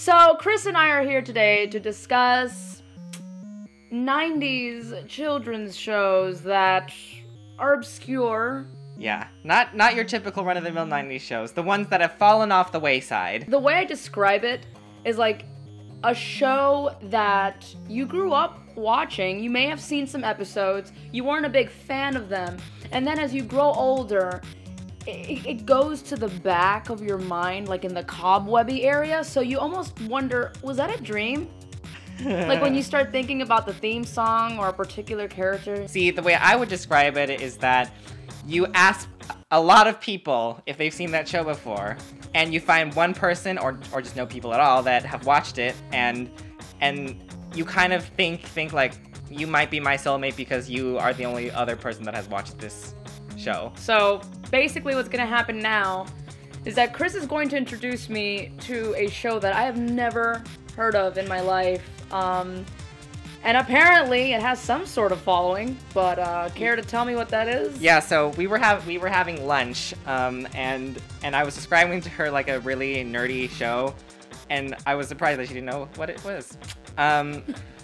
So, Chris and I are here today to discuss 90s children's shows that are obscure. Yeah, not your typical run-of-the-mill 90s shows. The ones that have fallen off the wayside. The way I describe it is like a show that you grew up watching. You may have seen some episodes. You weren't a big fan of them. And then as you grow older, it goes to the back of your mind, like in the cobwebby area. So you almost wonder, was that a dream? Like when you start thinking about the theme song or a particular character. See, the way I would describe it is that you ask a lot of people if they've seen that show before, and you find one person or just no people at all that have watched it, and you kind of think like you might be my soulmate because you are the only other person that has watched this show. So basically what's gonna happen now is that Chris is going to introduce me to a show that I have never heard of in my life. And apparently it has some sort of following, but care to tell me what that is? Yeah, so we were having lunch, and I was describing to her like a really nerdy show, and I was surprised that she didn't know what it was.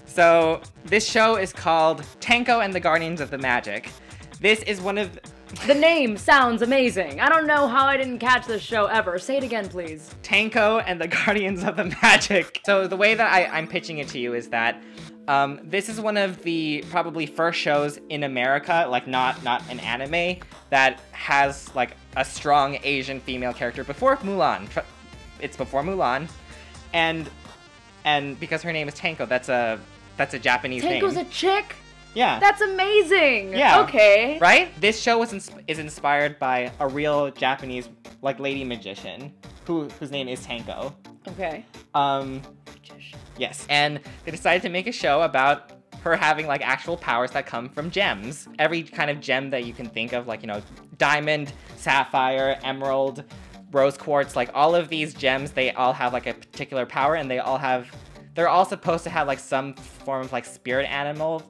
So this show is called Tanko and the Guardians of the Magic. This is one of... The name sounds amazing. I don't know how I didn't catch this show ever. Say it again, please. Tanko and the Guardians of the Magic. So the way that I'm pitching it to you is that this is one of the probably first shows in America, like not an anime, that has like a strong Asian female character before Mulan. It's before Mulan, and because her name is Tanko, that's a Japanese name. Tanko's a chick? Yeah. That's amazing! Yeah. Okay. Right? This show is inspired by a real Japanese, like, lady magician, whose name is Tanko. Okay. Yes. And they decided to make a show about her having, like, actual powers that come from gems. Every kind of gem that you can think of, like, you know, diamond, sapphire, emerald, rose quartz, like, all of these gems, they all have, like, a particular power, and they're all supposed to have, like, some form of, like, spirit animal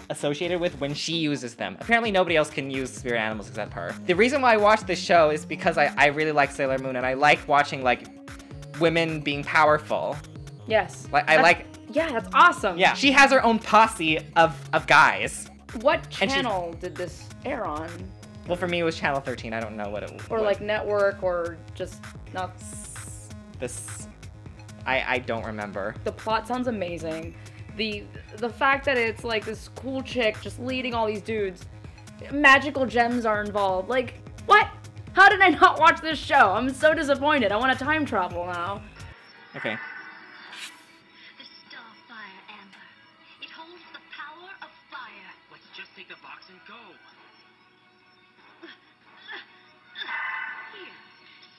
associated with when she uses them. Apparently nobody else can use spirit animals except her. The reason why I watched this show is because I really like Sailor Moon, and I like watching, like, women being powerful. Yes. Yeah, that's awesome. Yeah, she has her own posse of guys. What channel did this air on? Well, for me it was Channel 13. I don't know what it was. Or like network, or just not... This... I don't remember. The plot sounds amazing. The fact that it's like this cool chick just leading all these dudes. Magical gems are involved. Like, what? How did I not watch this show? I'm so disappointed. I want to time travel now. Okay. The Starfire Amber. It holds the power of fire. Let's just take the box and go. Here,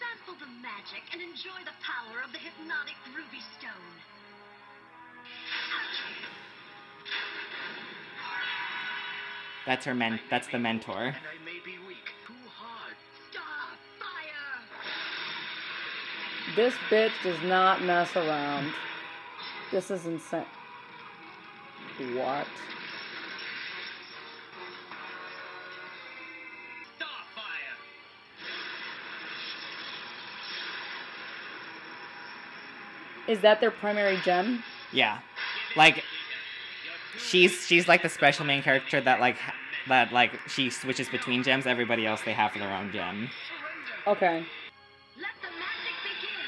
sample the magic and enjoy the power of the hypnotic ruby stone. That's the mentor. And I may be weak. Too hard. Starfire! This bitch does not mess around. This is insane. What? Starfire! Is that their primary gem? Yeah. Like, she's like the special main character that she switches between gems. Everybody else, they have their own gem. Okay. Let the magic begin!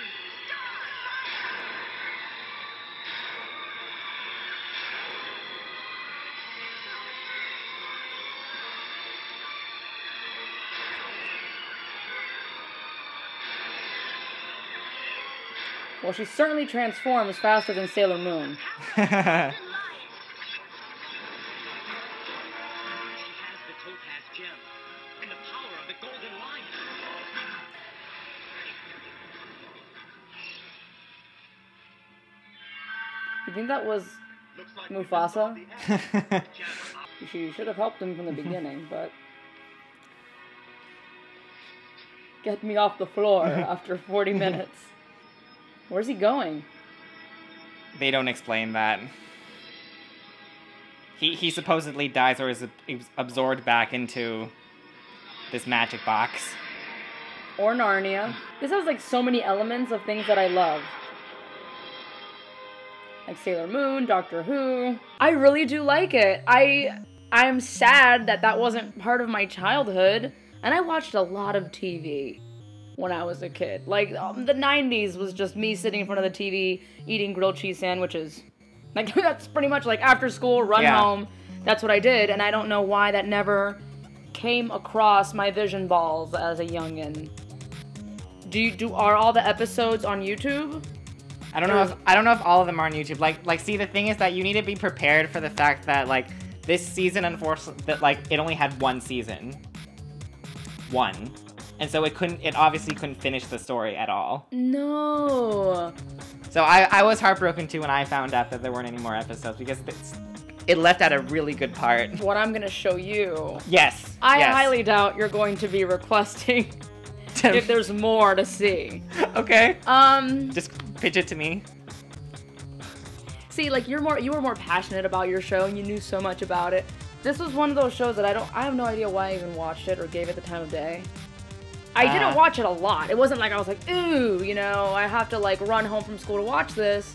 Well, she certainly transforms faster than Sailor Moon. She has the topaz gem and the power of the golden lion. You think that was Looks like Mufasa? She should have helped him from the beginning, but... Get me off the floor after 40 minutes. Where's he going? They don't explain that. He supposedly dies or is absorbed back into this magic box. Or Narnia. This has like so many elements of things that I love. like Sailor Moon, Doctor Who. I really do like it. I'm sad that that wasn't part of my childhood, and I watched a lot of TV when I was a kid. Like, the 90s was just me sitting in front of the TV eating grilled cheese sandwiches. Like, that's pretty much like after school, run home. That's what I did, and I don't know why that never came across my vision balls as a youngin'. Are all the episodes on YouTube? I don't know if all of them are on YouTube. Like see, the thing is that you need to be prepared for the fact that like this season, unfortunately, that like it only had one season. One. And so it obviously couldn't finish the story at all. No. So I was heartbroken too when I found out that there weren't any more episodes because it left out a really good part. What I'm gonna show you. Yes. I highly doubt you're going to be requesting if there's more to see. Okay. Just pitch it to me. See, like you were more passionate about your show and you knew so much about it. This was one of those shows that I have no idea why I even watched it or gave it the time of day. I didn't watch it a lot. It wasn't like I was like, ooh, you know, I have to like run home from school to watch this.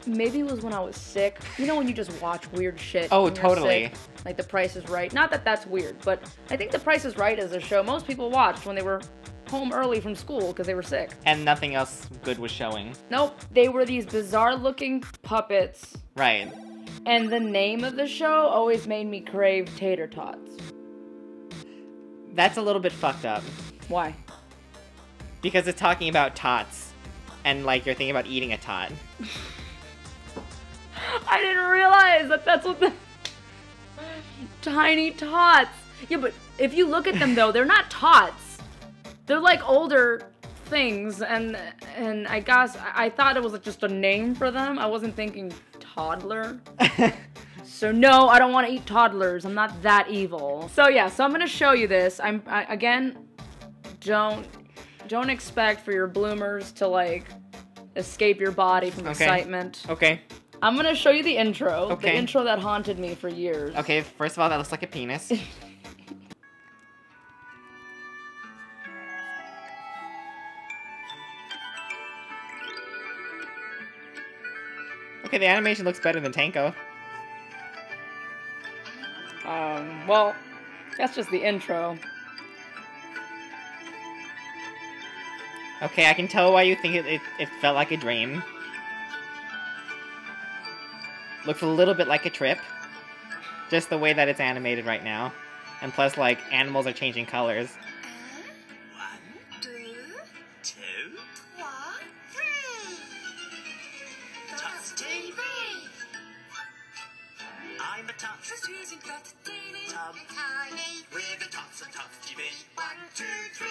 Maybe it was when I was sick. You know when you just watch weird shit. Oh, when you're totally. sick? Like The Price is Right. Not that that's weird, but I think The Price is Right is a show most people watched when they were home early from school because they were sick. And nothing else good was showing. Nope. They were these bizarre looking puppets. Right. And the name of the show always made me crave tater tots. That's a little bit fucked up. Why? Because it's talking about tots. And like you're thinking about eating a tot. I didn't realize that that's what the... Tiny tots. Yeah, but if you look at them though, they're not tots. They're like older things, and I guess I thought it was just a name for them. I wasn't thinking toddler. So no, I don't want to eat toddlers. I'm not that evil. So yeah, so I'm gonna show you this. Again, don't expect for your bloomers to like escape your body from excitement. Okay. I'm gonna show you the intro. Okay. The intro that haunted me for years. Okay, first of all, that looks like a penis. Okay, the animation looks better than Tanko. Well, that's just the intro. Okay, I can tell why you think it felt like a dream. Looks a little bit like a trip. Just the way that it's animated right now. And plus, like, animals are changing colors. 1, 2, 2, 3. Tots TV. I'm a tot. Je suis une tot TV. Tom. Tiny. We're the tots of Tots TV. 1, 2, 3.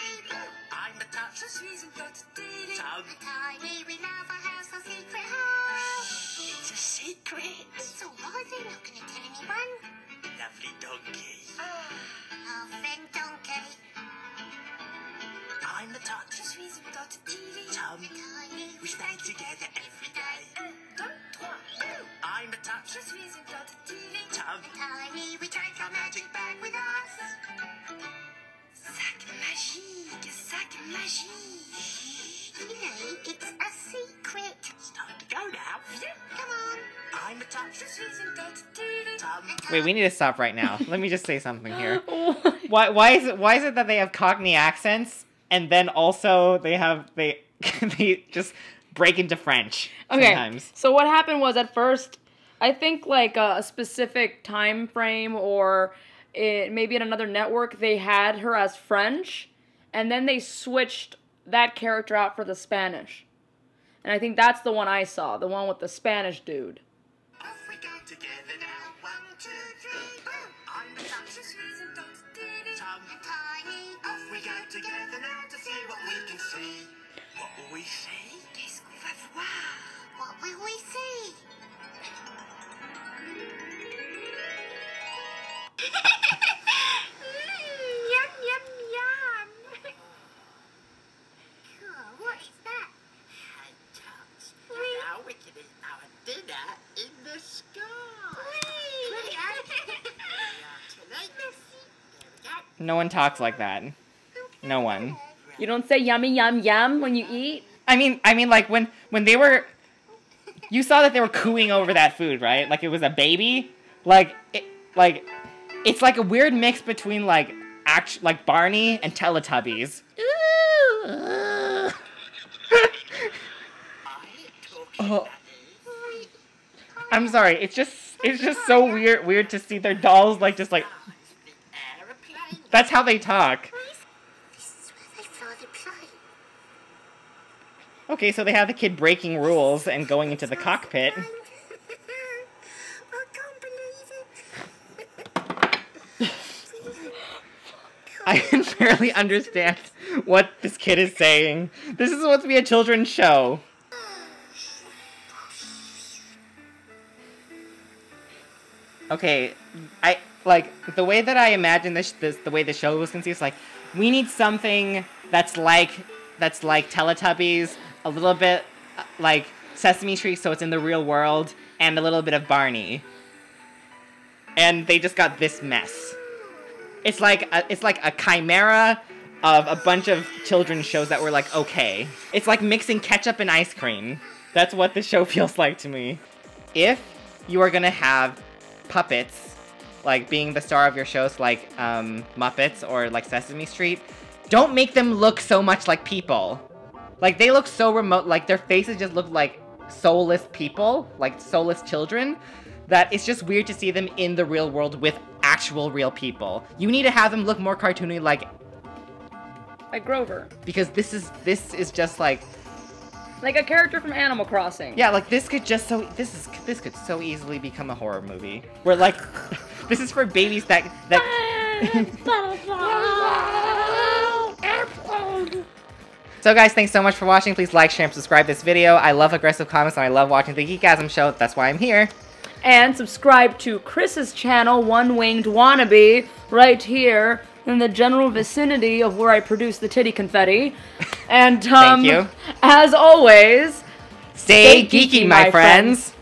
I'm a tot. Je suis une tot TV. Tom. Tiny. We love our house, our secret home. It's a secret. So why are they not going to tell anyone? Lovely donkey. Our friend donkey. I'm the tot. Je suis une tot TV. Tom. Tiny. We stay together every day. 1, 2, 3. I'm the tot. Je suis une tot TV. Tom. Tiny. We take our magic bag with us. Sac magique. Sac magique. Hey, it's a secret. It's time to go now. Come on. I'm the tot. Je suis une tot TV. Tom. Wait, we need to stop right now. Let me just say something here. Why is it that they have Cockney accents and then also they just break into French sometimes? So what happened was at first, I think like a specific time frame or maybe at another network they had her as French, and then they switched that character out for the Spanish. And I think that's the one I saw, the one with the Spanish dude. Off we go together now. 1, 2, 3, boom. I'm the top. Je suis une tot TV. Tom and Tiny. Off we go together now to see what we can see. What will we see? Qu'est-ce qu'on va voir? What will we see? Yum, yum, yum. Oh, what is that? Hey, Tots. Now we can eat our dinner in the sky. No one talks like that. No one. You don't say yummy yum yum when you eat? I mean, like when they were You saw that they were cooing over that food, right? Like it was a baby. Like it's like a weird mix between like Barney and Teletubbies. Oh. I'm sorry. It's just so weird to see their dolls like just like. That's how they talk. Okay, so they have the kid breaking rules and going into the cockpit. I can barely understand what this kid is saying. This is supposed to be a children's show. Okay, the way that I imagine the way the show was conceived is like, we need something that's like Teletubbies, a little bit like Sesame Street, so it's in the real world, and a little bit of Barney. And they just got this mess. It's like a chimera of a bunch of children's shows that were like okay. It's like mixing ketchup and ice cream. That's what the show feels like to me. If you are gonna have puppets, like being the star of your shows, like Muppets or like Sesame Street, don't make them look so much like people. Like they look so remote, like their faces just look like soulless people, like soulless children, that it's just weird to see them in the real world with actual real people. You need to have them look more cartoony, like Grover. Because this is just like a character from Animal Crossing. Yeah, like this could could so easily become a horror movie. Where like this is for babies that So guys, thanks so much for watching. Please like, share, and subscribe this video. I love aggressive comics and I love watching the Geekgasm show. That's why I'm here. And subscribe to Chris's channel, One Winged Wannabe, right here in the general vicinity of where I produce the titty confetti. And Thank you. As always, stay geeky, my friends.